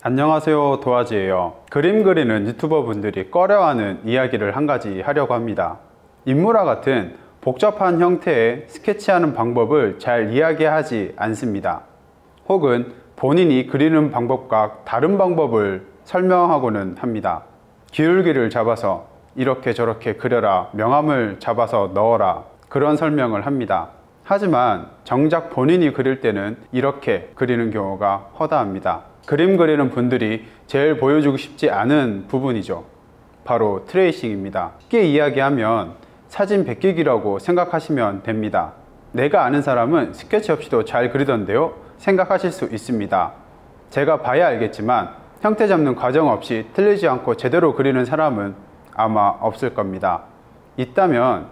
안녕하세요, 도화지예요. 그림 그리는 유튜버 분들이 꺼려하는 이야기를 한 가지 하려고 합니다. 인물화 같은 복잡한 형태의 스케치하는 방법을 잘 이야기하지 않습니다. 혹은 본인이 그리는 방법과 다른 방법을 설명하고는 합니다. 기울기를 잡아서 이렇게 저렇게 그려라, 명암을 잡아서 넣어라, 그런 설명을 합니다. 하지만 정작 본인이 그릴 때는 이렇게 그리는 경우가 허다합니다. 그림 그리는 분들이 제일 보여주고 싶지 않은 부분이죠. 바로 트레이싱입니다. 쉽게 이야기하면 사진 베끼기라고 생각하시면 됩니다. 내가 아는 사람은 스케치 없이도 잘 그리던데요? 생각하실 수 있습니다. 제가 봐야 알겠지만 형태 잡는 과정 없이 틀리지 않고 제대로 그리는 사람은 아마 없을 겁니다. 있다면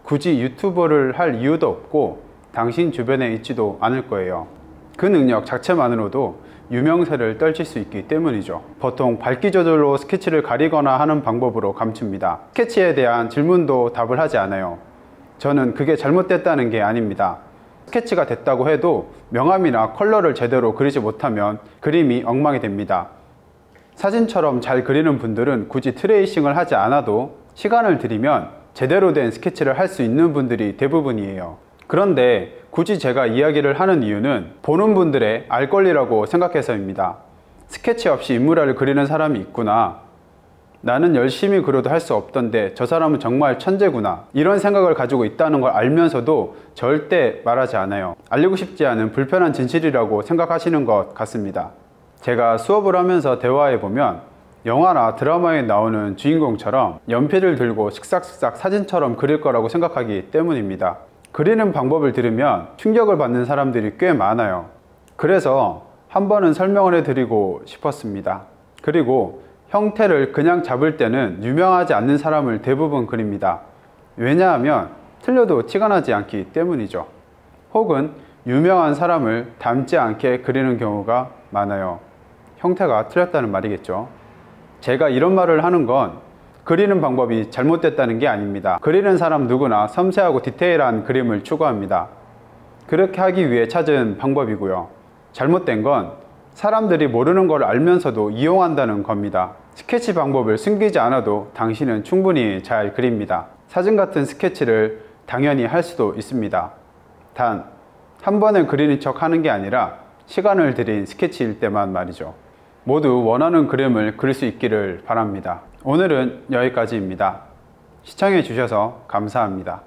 굳이 유튜버를 할 이유도 없고 당신 주변에 있지도 않을 거예요. 그 능력 자체만으로도 유명세를 떨칠 수 있기 때문이죠. 보통 밝기 조절로 스케치를 가리거나 하는 방법으로 감춥니다. 스케치에 대한 질문도 답을 하지 않아요. 저는 그게 잘못됐다는 게 아닙니다. 스케치가 됐다고 해도 명암이나 컬러를 제대로 그리지 못하면 그림이 엉망이 됩니다. 사진처럼 잘 그리는 분들은 굳이 트레이싱을 하지 않아도 시간을 들이면 제대로 된 스케치를 할 수 있는 분들이 대부분이에요. 그런데 굳이 제가 이야기를 하는 이유는 보는 분들의 알 권리라고 생각해서입니다. 스케치 없이 인물화를 그리는 사람이 있구나, 나는 열심히 그려도 할 수 없던데 저 사람은 정말 천재구나, 이런 생각을 가지고 있다는 걸 알면서도 절대 말하지 않아요. 알리고 싶지 않은 불편한 진실이라고 생각하시는 것 같습니다. 제가 수업을 하면서 대화해보면 영화나 드라마에 나오는 주인공처럼 연필을 들고 슥싹슥싹 사진처럼 그릴 거라고 생각하기 때문입니다. 그리는 방법을 들으면 충격을 받는 사람들이 꽤 많아요. 그래서 한 번은 설명을 해드리고 싶었습니다. 그리고 형태를 그냥 잡을 때는 유명하지 않는 사람을 대부분 그립니다. 왜냐하면 틀려도 티가 나지 않기 때문이죠. 혹은 유명한 사람을 닮지 않게 그리는 경우가 많아요. 형태가 틀렸다는 말이겠죠. 제가 이런 말을 하는 건 그리는 방법이 잘못됐다는 게 아닙니다. 그리는 사람 누구나 섬세하고 디테일한 그림을 추구합니다. 그렇게 하기 위해 찾은 방법이고요. 잘못된 건 사람들이 모르는 걸 알면서도 이용한다는 겁니다. 스케치 방법을 숨기지 않아도 당신은 충분히 잘 그립니다. 사진 같은 스케치를 당연히 할 수도 있습니다. 단, 한 번에 그리는 척 하는 게 아니라 시간을 들인 스케치일 때만 말이죠. 모두 원하는 그림을 그릴 수 있기를 바랍니다. 오늘은 여기까지입니다. 시청해 주셔서 감사합니다.